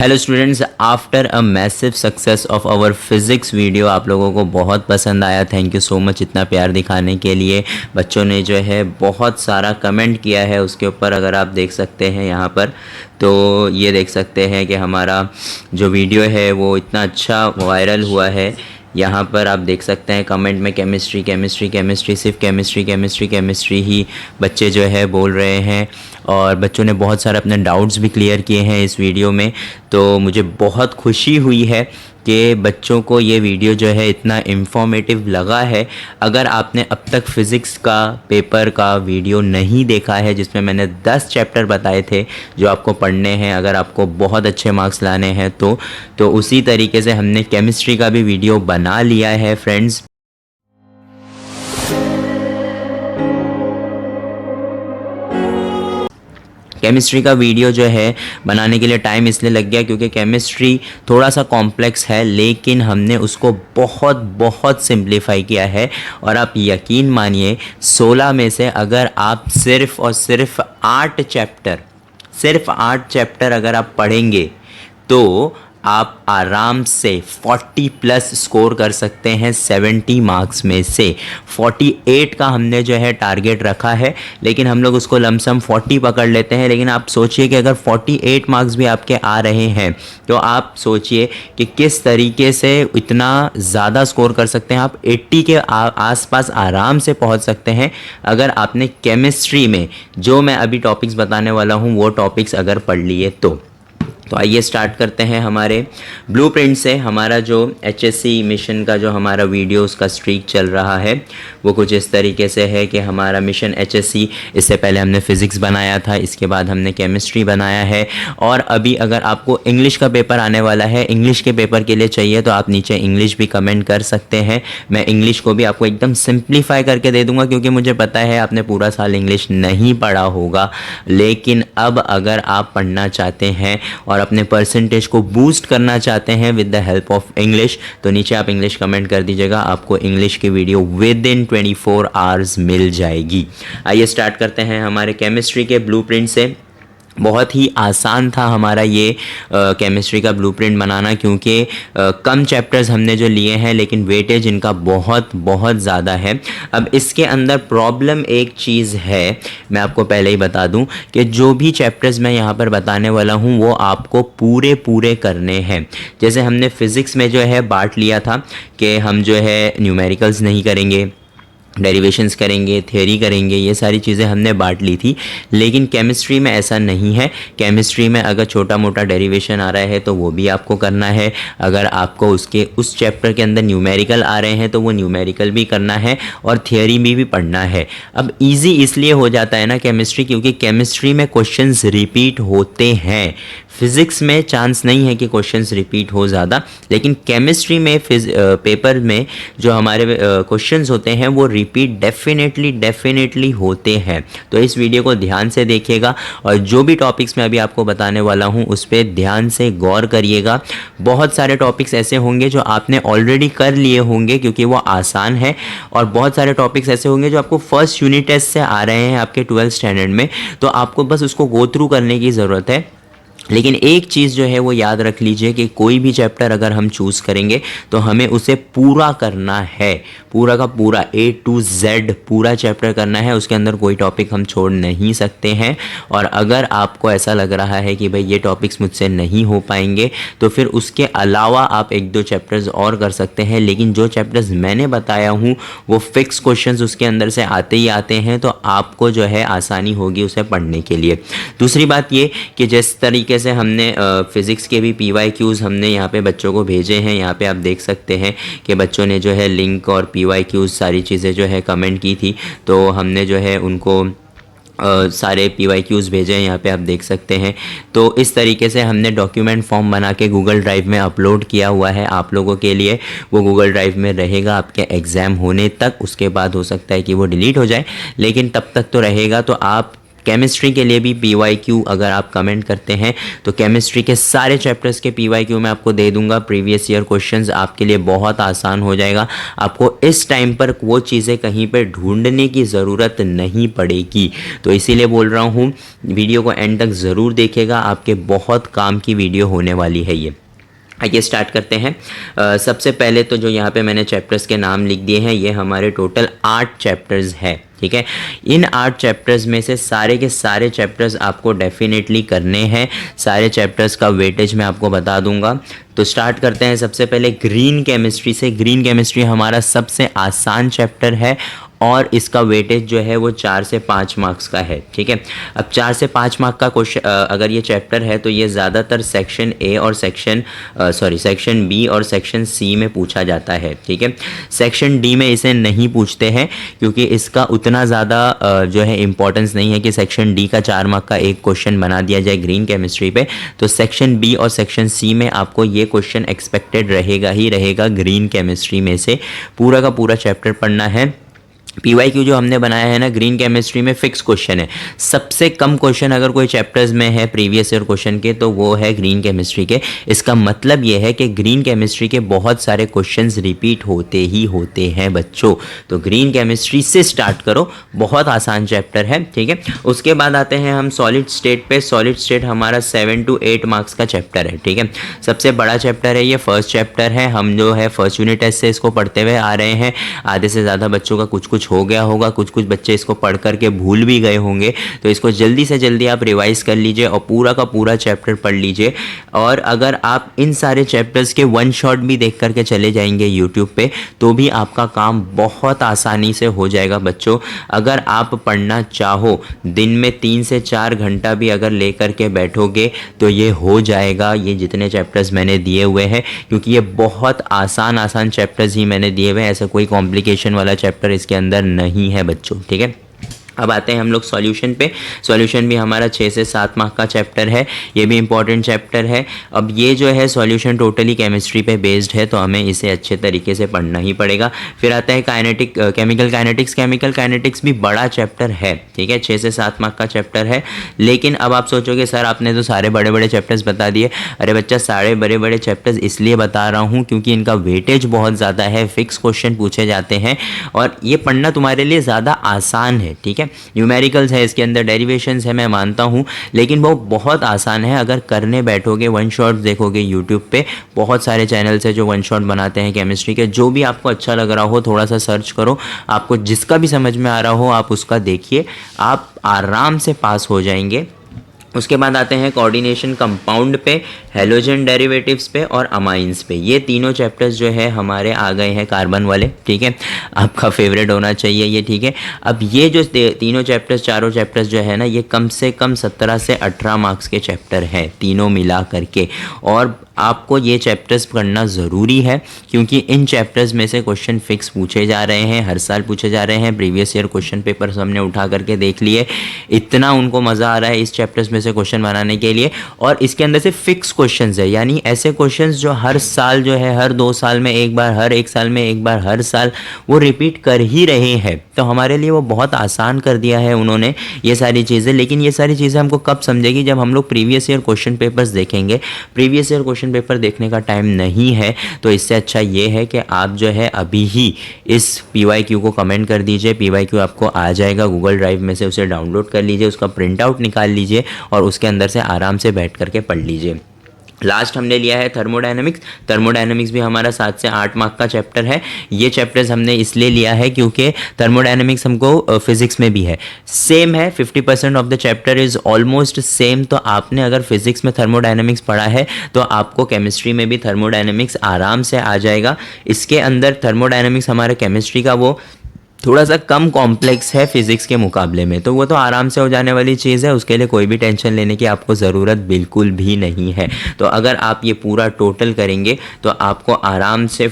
Hello students, after a massive success of our physics video आप लोगों को बहुत पसंद आया। थैंक यू सो मच इतना प्यार दिखाने के लिए। बच्चों ने जो है बहुत सारा कमेंट किया है उसके ऊपर, अगर आप देख सकते हैं यहाँ पर, तो ये देख सकते हैं कि हमारा जो वीडियो है वो इतना अच्छा वायरल हुआ है। यहाँ पर आप देख सकते हैं कमेंट में केमिस्ट्री केमिस्ट्री केमिस्ट्री, सिर्फ केमिस्ट्री केमिस्ट्री केमिस्ट्री ही बच्चे जो है बोल रहे हैं। और बच्चों ने बहुत सारे अपने डाउट्स भी क्लियर किए हैं इस वीडियो में। तो मुझे बहुत खुशी हुई है कि बच्चों को ये वीडियो जो है इतना इन्फॉर्मेटिव लगा है। अगर आपने अब तक फ़िज़िक्स का पेपर का वीडियो नहीं देखा है जिसमें मैंने 10 चैप्टर बताए थे जो आपको पढ़ने हैं, अगर आपको बहुत अच्छे मार्क्स लाने हैं तो उसी तरीके से हमने केमिस्ट्री का भी वीडियो बना लिया है फ्रेंड्स। केमिस्ट्री का वीडियो जो है बनाने के लिए टाइम इसलिए लग गया क्योंकि केमिस्ट्री थोड़ा सा कॉम्प्लेक्स है, लेकिन हमने उसको बहुत बहुत सिंप्लीफाई किया है। और आप यकीन मानिए 16 में से अगर आप सिर्फ़ और सिर्फ 8 चैप्टर अगर आप पढ़ेंगे तो आप आराम से 40 प्लस स्कोर कर सकते हैं 70 मार्क्स में से। 48 का हमने जो है टारगेट रखा है, लेकिन हम लोग उसको लमसम 40 पकड़ लेते हैं। लेकिन आप सोचिए कि अगर 48 मार्क्स भी आपके आ रहे हैं तो आप सोचिए कि किस तरीके से इतना ज़्यादा स्कोर कर सकते हैं। आप 80 के आसपास आराम से पहुंच सकते हैं अगर आपने केमिस्ट्री में जो मैं अभी टॉपिक्स बताने वाला हूं वो टॉपिक्स अगर पढ़ लिए तो आइए स्टार्ट करते हैं हमारे ब्लूप्रिंट से। हमारा जो एचएससी मिशन का जो हमारा वीडियो उसका स्ट्रीक चल रहा है वो कुछ इस तरीके से है कि हमारा मिशन एचएससी, इससे पहले हमने फ़िज़िक्स बनाया था, इसके बाद हमने केमिस्ट्री बनाया है। और अभी अगर आपको इंग्लिश का पेपर आने वाला है, इंग्लिश के पेपर के लिए चाहिए तो आप नीचे इंग्लिश भी कमेंट कर सकते हैं। मैं इंग्लिश को भी आपको एकदम सिंप्लीफाई करके दे दूँगा क्योंकि मुझे पता है आपने पूरा साल इंग्लिश नहीं पढ़ा होगा। लेकिन अब अगर आप पढ़ना चाहते हैं और अपने परसेंटेज को बूस्ट करना चाहते हैं with the help of English, तो नीचे आप इंग्लिश कमेंट कर दीजिएगा, आपको इंग्लिश की वीडियो विद इन 24 आवर्स मिल जाएगी। आइए स्टार्ट करते हैं हमारे केमिस्ट्री के ब्लूप्रिंट से। बहुत ही आसान था हमारा ये केमिस्ट्री का ब्लूप्रिंट बनाना क्योंकि कम चैप्टर्स हमने जो लिए हैं, लेकिन वेटेज इनका बहुत बहुत ज़्यादा है। अब इसके अंदर प्रॉब्लम एक चीज़ है, मैं आपको पहले ही बता दूं कि जो भी चैप्टर्स मैं यहाँ पर बताने वाला हूँ वो आपको पूरे पूरे करने हैं। जैसे हमने फ़िज़िक्स में जो है बांट लिया था कि हम जो है न्यूमेरिकल्स नहीं करेंगे, डेरिवेशंस करेंगे, थ्योरी करेंगे, ये सारी चीज़ें हमने बांट ली थी। लेकिन केमिस्ट्री में ऐसा नहीं है। केमिस्ट्री में अगर छोटा मोटा डेरिवेशन आ रहा है तो वो भी आपको करना है। अगर आपको उस चैप्टर के अंदर न्यूमेरिकल आ रहे हैं तो वो न्यूमेरिकल भी करना है और थ्योरी भी पढ़ना है। अब इजी इसलिए हो जाता है ना केमिस्ट्री, क्योंकि केमिस्ट्री में क्वेश्चंस रिपीट होते हैं। फिज़िक्स में चांस नहीं है कि क्वेश्चंस रिपीट हो ज़्यादा, लेकिन केमिस्ट्री में पेपर में जो हमारे क्वेश्चंस होते हैं वो रिपीट डेफिनेटली होते हैं। तो इस वीडियो को ध्यान से देखिएगा और जो भी टॉपिक्स मैं अभी आपको बताने वाला हूँ उस पर ध्यान से गौर करिएगा। बहुत सारे टॉपिक्स ऐसे होंगे जो आपने ऑलरेडी कर लिए होंगे क्योंकि वो आसान है, और बहुत सारे टॉपिक्स ऐसे होंगे जो आपको फर्स्ट यूनिट टेस्ट से आ रहे हैं आपके 12th स्टैंडर्ड में, तो आपको बस उसको गो थ्रू करने की ज़रूरत है। लेकिन एक चीज़ जो है वो याद रख लीजिए कि कोई भी चैप्टर अगर हम चूज़ करेंगे तो हमें उसे पूरा करना है, पूरा का पूरा A to Z पूरा चैप्टर करना है। उसके अंदर कोई टॉपिक हम छोड़ नहीं सकते हैं। और अगर आपको ऐसा लग रहा है कि भाई ये टॉपिक्स मुझसे नहीं हो पाएंगे तो फिर उसके अलावा आप 1-2 चैप्टर्स और कर सकते हैं। लेकिन जो चैप्टर्स मैंने बताया हूँ वो फिक्स क्वेश्चंस उसके अंदर से आते ही आते हैं, तो आपको जो है आसानी होगी उसे पढ़ने के लिए। दूसरी बात ये कि जिस तरीके से हमने फ़िज़िक्स के भी PYQs हमने यहाँ पे बच्चों को भेजे हैं, यहाँ पे आप देख सकते हैं कि बच्चों ने जो है लिंक और PYQs सारी चीज़ें जो है कमेंट की थी, तो हमने जो है उनको सारे PYQs भेजे हैं, यहाँ पे आप देख सकते हैं। तो इस तरीके से हमने डॉक्यूमेंट फॉर्म बना के गूगल ड्राइव में अपलोड किया हुआ है आप लोगों के लिए। वो गूगल ड्राइव में रहेगा आपके एग्ज़ाम होने तक, उसके बाद हो सकता है कि वो डिलीट हो जाए, लेकिन तब तक तो रहेगा। तो आप केमिस्ट्री के लिए भी PYQ अगर आप कमेंट करते हैं तो केमिस्ट्री के सारे चैप्टर्स के PYQ मैं आपको दे दूंगा। प्रीवियस ईयर क्वेश्चंस आपके लिए बहुत आसान हो जाएगा। आपको इस टाइम पर वो चीज़ें कहीं पे ढूंढने की ज़रूरत नहीं पड़ेगी। तो इसीलिए बोल रहा हूँ वीडियो को एंड तक ज़रूर देखिएगा, आपके बहुत काम की वीडियो होने वाली है ये। आइए स्टार्ट करते हैं। सबसे पहले तो जो यहाँ पे मैंने चैप्टर्स के नाम लिख दिए हैं, ये हमारे टोटल 8 चैप्टर्स हैं, ठीक है। इन 8 चैप्टर्स में से सारे के सारे चैप्टर्स आपको डेफिनेटली करने हैं। सारे चैप्टर्स का वेटेज मैं आपको बता दूंगा। तो स्टार्ट करते हैं सबसे पहले ग्रीन केमिस्ट्री से। ग्रीन केमिस्ट्री हमारा सबसे आसान चैप्टर है और इसका वेटेज जो है वो 4 से 5 मार्क्स का है, ठीक है। अब 4 से 5 मार्क का क्वेश्चन अगर ये चैप्टर है तो ये ज़्यादातर सेक्शन ए और सेक्शन बी और सेक्शन सी में पूछा जाता है, ठीक है। सेक्शन डी में इसे नहीं पूछते हैं क्योंकि इसका उतना ज़्यादा जो है इम्पोर्टेंस नहीं है कि सेक्शन डी का 4 मार्क का एक क्वेश्चन बना दिया जाए ग्रीन केमिस्ट्री पे। तो सेक्शन बी और सेक्शन सी में आपको ये क्वेश्चन एक्सपेक्टेड रहेगा ही रहेगा ग्रीन केमिस्ट्री में से। पूरा का पूरा चैप्टर पढ़ना है। PYQ जो हमने बनाया है ना ग्रीन केमिस्ट्री में फिक्स क्वेश्चन है। सबसे कम क्वेश्चन अगर कोई चैप्टर्स में है प्रीवियस ईयर क्वेश्चन के तो वो है ग्रीन केमिस्ट्री के। इसका मतलब ये है कि ग्रीन केमिस्ट्री के बहुत सारे क्वेश्चंस रिपीट होते ही होते हैं बच्चों। तो ग्रीन केमिस्ट्री से स्टार्ट करो, बहुत आसान चैप्टर है, ठीक है। उसके बाद आते हैं हम सॉलिड स्टेट पे। सॉलिड स्टेट हमारा 7 to 8 मार्क्स का चैप्टर है, ठीक है। सबसे बड़ा चैप्टर है ये, फर्स्ट चैप्टर है। हम जो है फर्स्ट यूनिट टेस्ट से इसको पढ़ते हुए आ रहे हैं। आधे से ज़्यादा बच्चों का कुछ हो गया होगा, कुछ बच्चे इसको पढ़ करके भूल भी गए होंगे। तो इसको जल्दी से जल्दी आप रिवाइज कर लीजिए और पूरा का पूरा चैप्टर पढ़ लीजिए। और अगर आप इन सारे चैप्टर्स के वन शॉट भी देख करके चले जाएंगे यूट्यूब पे तो भी आपका काम बहुत आसानी से हो जाएगा बच्चों। अगर आप पढ़ना चाहो दिन में 3 से 4 घंटा भी अगर ले करके बैठोगे तो ये हो जाएगा, ये जितने चैप्टर्स मैंने दिए हुए हैं, क्योंकि ये बहुत आसान चैप्टर्स ही मैंने दिए हुए हैं। ऐसा कोई कॉम्प्लिकेशन वाला चैप्टर इसके अंदर नहीं है बच्चों, ठीक है। अब आते हैं हम लोग सॉल्यूशन पे। सॉल्यूशन भी हमारा 6 से 7 मार्क का चैप्टर है, ये भी इंपॉर्टेंट चैप्टर है। अब ये जो है सॉल्यूशन टोटली केमिस्ट्री पे बेस्ड है तो हमें इसे अच्छे तरीके से पढ़ना ही पड़ेगा। फिर आता है केमिकल काइनेटिक्स। केमिकल काइनेटिक्स भी बड़ा चैप्टर है, ठीक है, 6 से 7 मार्क का चैप्टर है। लेकिन अब आप सोचोगे सर आपने तो सारे बड़े बड़े चैप्टर्स बता दिए। अरे बच्चा, सारे बड़े बड़े चैप्टर्स इसलिए बता रहा हूँ क्योंकि इनका वेटेज बहुत ज़्यादा है, फिक्स क्वेश्चन पूछे जाते हैं और ये पढ़ना तुम्हारे लिए ज़्यादा आसान है, ठीक है। न्यूमेरिकल्स है इसके अंदर, डेरिवेशंस है, मैं मानता हूँ, लेकिन वो बहुत आसान है अगर करने बैठोगे। वन शॉट देखोगे यूट्यूब पे, बहुत सारे चैनल्स है जो वन शॉट बनाते हैं केमिस्ट्री के। जो भी आपको अच्छा लग रहा हो थोड़ा सा सर्च करो, आपको जिसका भी समझ में आ रहा हो आप उसका देखिए, आप आराम से पास हो जाएंगे। उसके बाद आते हैं कोऑर्डिनेशन कंपाउंड पे, हेलोजन डेरिवेटिव्स पे और अमाइंस पे। ये तीनों चैप्टर्स जो है हमारे आ गए हैं कार्बन वाले, ठीक है, आपका फेवरेट होना चाहिए ये, ठीक है। अब ये जो तीनों चैप्टर्स, चारों चैप्टर्स जो है ना, ये कम से कम 17 से 18 मार्क्स के चैप्टर हैं तीनों मिला करके। और आपको ये चैप्टर्स पढ़ना ज़रूरी है क्योंकि इन चैप्टर्स में से क्वेश्चन फिक्स पूछे जा रहे हैं, हर साल पूछे जा रहे हैं। प्रीवियस ईयर क्वेश्चन पेपर्स हमने उठा करके देख लिए, इतना उनको मज़ा आ रहा है इस चैप्टर्स में से क्वेश्चन बनाने के लिए। और इसके अंदर से फिक्स क्वेश्चंस है, यानी ऐसे क्वेश्चंस जो हर साल जो है, हर 2 साल में एक बार, हर 1 साल में एक बार, हर साल वो रिपीट कर ही रहे हैं। तो हमारे लिए वो बहुत आसान कर दिया है उन्होंने ये सारी चीज़ें। लेकिन ये सारी चीज़ें हमको कब समझेगी, जब हम लोग प्रीवियस ईयर क्वेश्चन पेपर्स देखेंगे। प्रीवियस ईयर क्वेश्चन पेपर देखने का टाइम नहीं है तो इससे अच्छा ये है कि आप जो है अभी ही इस PYQ को कमेंट कर दीजिए। PYQ आपको आ जाएगा गूगल ड्राइव में से, उसे डाउनलोड कर लीजिए, उसका प्रिंट आउट निकाल लीजिए और उसके अंदर से आराम से बैठ करके पढ़ लीजिए। लास्ट हमने लिया है थर्मोडायनेमिक्स। थर्मोडायनेमिक्स भी हमारा 7 से 8 मार्क का चैप्टर है। ये चैप्टर्स हमने इसलिए लिया है क्योंकि थर्मोडायनेमिक्स हमको फिजिक्स में भी है, सेम है, 50% of the chapter is almost same. तो आपने अगर फिजिक्स में थर्मोडायनेमिक्स पढ़ा है तो आपको केमिस्ट्री में भी थर्मोडायनेमिक्स आराम से आ जाएगा। इसके अंदर थर्मोडायनेमिक्स हमारे केमिस्ट्री का वो थोड़ा सा कम कॉम्प्लेक्स है फिज़िक्स के मुकाबले में, तो वो तो आराम से हो जाने वाली चीज़ है, उसके लिए कोई भी टेंशन लेने की आपको ज़रूरत बिल्कुल भी नहीं है। तो अगर आप ये पूरा टोटल करेंगे तो आपको आराम से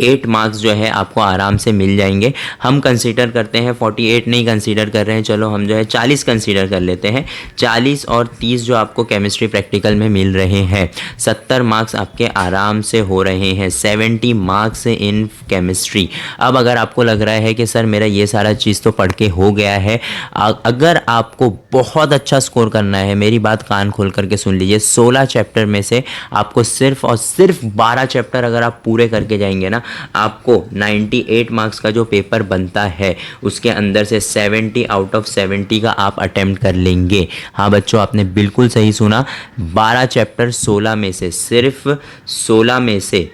8 मार्क्स जो है आपको आराम से मिल जाएंगे। हम कंसीडर करते हैं 48 नहीं कंसीडर कर रहे हैं, चलो हम जो है 40 कंसीडर कर लेते हैं। 40 और 30 जो आपको केमिस्ट्री प्रैक्टिकल में मिल रहे हैं, 70 मार्क्स आपके आराम से हो रहे हैं, 70 मार्क्स इन केमिस्ट्री। अब अगर आपको लग रहा है कि सर मेरा ये सारा चीज़ तो पढ़ के हो गया है, अगर आपको बहुत अच्छा स्कोर करना है, मेरी बात कान खोल करके सुन लीजिए, 16 चैप्टर में से आपको सिर्फ और सिर्फ 12 चैप्टर अगर आप पूरे करके जाएंगे ना, आपको 98 मार्क्स का जो पेपर बनता है उसके अंदर से 70 आउट ऑफ 70 का आप अटेम्प्ट कर लेंगे। हाँ बच्चों, आपने बिल्कुल सही सुना, 12 चैप्टर 16 में से, सिर्फ 16 में से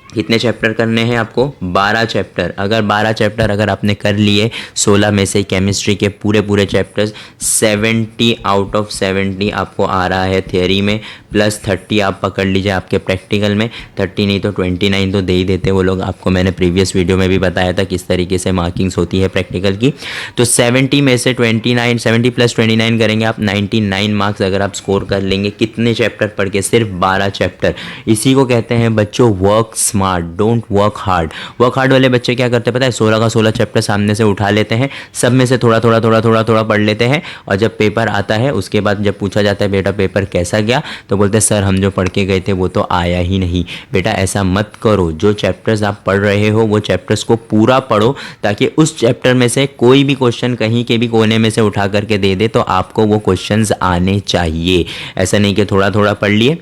कितने चैप्टर करने हैं आपको? 12 चैप्टर। अगर 12 चैप्टर अगर आपने कर लिए 16 में से केमिस्ट्री के पूरे चैप्टर्स, 70 आउट ऑफ 70 आपको आ रहा है थियोरी में, प्लस 30 आप पकड़ लीजिए आपके प्रैक्टिकल में। 30 नहीं तो 29 तो दे ही देते वो लोग, आपको मैंने प्रीवियस वीडियो में भी बताया था किस तरीके से मार्किंग्स होती है प्रैक्टिकल की। तो 70 में से 29, 70 प्लस 29 करेंगे आप, 99 मार्क्स अगर आप स्कोर कर लेंगे। कितने चैप्टर पढ़ के? सिर्फ 12 चैप्टर। इसी को कहते हैं बच्चों work smart, don't work hard. Work hard वाले बच्चे क्या करते हैं पता है? 16 का 16 चैप्टर सामने से उठा लेते हैं, सब में से थोड़ा थोड़ा पढ़ लेते हैं, और जब पेपर आता है उसके बाद जब पूछा जाता है बेटा पेपर कैसा गया, तो बोलते हैं सर हम जो पढ़ के गए थे वो तो आया ही नहीं। बेटा ऐसा मत करो, जो चैप्टर्स आप पढ़ रहे हो वो चैप्टर्स को पूरा पढ़ो, ताकि उस चैप्टर में से कोई भी क्वेश्चन कहीं के भी कोने में से उठा करके दे दे तो आपको वो क्वेश्चंस आने चाहिए। ऐसा नहीं कि थोड़ा थोड़ा पढ़ लिए।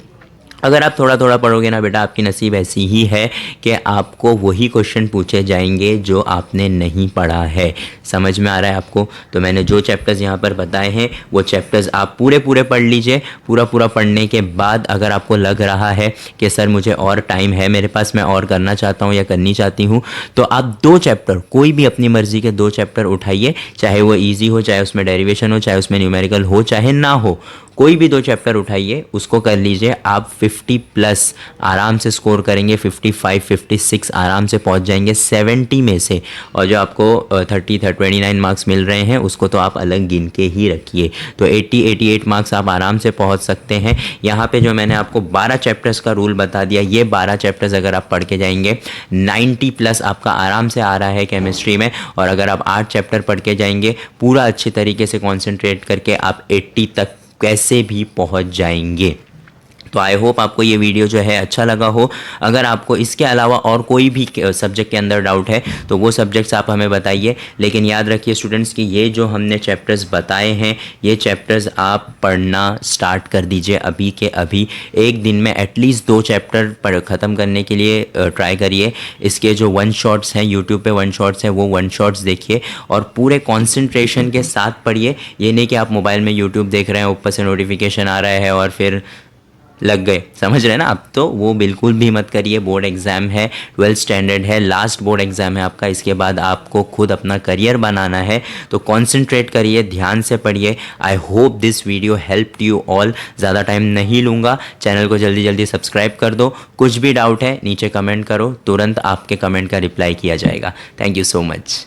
अगर आप थोड़ा थोड़ा पढ़ोगे ना बेटा, आपकी नसीब ऐसी ही है कि आपको वही क्वेश्चन पूछे जाएंगे जो आपने नहीं पढ़ा है। समझ में आ रहा है आपको? तो मैंने जो चैप्टर्स यहाँ पर बताए हैं वो चैप्टर्स आप पूरे पढ़ लीजिए। पूरा पढ़ने के बाद अगर आपको लग रहा है कि सर मुझे और टाइम है मेरे पास, मैं और करना चाहता हूँ या करनी चाहती हूँ, तो आप 2 चैप्टर, कोई भी अपनी मर्ज़ी के 2 चैप्टर उठाइए, चाहे वो ईजी हो, चाहे उसमें डेरिवेशन हो, चाहे उसमें न्यूमेरिकल हो, चाहे ना हो, कोई भी 2 चैप्टर उठाइए, उसको कर लीजिए। आप 50 प्लस आराम से स्कोर करेंगे, 55 56 आराम से पहुंच जाएंगे 70 में से। और जो आपको 29 मार्क्स मिल रहे हैं उसको तो आप अलग गिन के ही रखिए, तो 88 मार्क्स आप आराम से पहुंच सकते हैं। यहाँ पे जो मैंने आपको 12 चैप्टर्स का रूल बता दिया, ये 12 चैप्टर्स अगर आप पढ़ के जाएंगे 90 प्लस आपका आराम से आ रहा है केमिस्ट्री में। और अगर आप 8 चैप्टर पढ़ के जाएंगे पूरा अच्छी तरीके से कॉन्सेंट्रेट करके, आप 80 तक कैसे भी पहुंच जाएंगे। तो आई होप आपको ये वीडियो जो है अच्छा लगा हो। अगर आपको इसके अलावा और कोई भी सब्जेक्ट के अंदर डाउट है तो वो सब्जेक्ट्स आप हमें बताइए, लेकिन याद रखिए स्टूडेंट्स कि ये जो हमने चैप्टर्स बताए हैं ये चैप्टर्स आप पढ़ना स्टार्ट कर दीजिए अभी के अभी। एक दिन में एटलीस्ट 2 चैप्टर ख़त्म करने के लिए ट्राई करिए। इसके जो 1 शॉट्स हैं यूट्यूब पे 1 शॉट्स हैं, वो 1 शॉट्स देखिए और पूरे कॉन्सेंट्रेशन के साथ पढ़िए। ये नहीं कि आप मोबाइल में यूट्यूब देख रहे हैं, ऊपर से नोटिफिकेशन आ रहा है और फिर लग गए, समझ रहे हैं ना आप? तो वो बिल्कुल भी मत करिए। बोर्ड एग्ज़ाम है, 12th स्टैंडर्ड है, लास्ट बोर्ड एग्ज़ाम है आपका। इसके बाद आपको खुद अपना करियर बनाना है, तो कॉन्सेंट्रेट करिए, ध्यान से पढ़िए। I hope this video helped you all. ज़्यादा टाइम नहीं लूँगा, चैनल को जल्दी सब्सक्राइब कर दो। कुछ भी डाउट है नीचे कमेंट करो, तुरंत आपके कमेंट का रिप्लाई किया जाएगा। Thank you so much.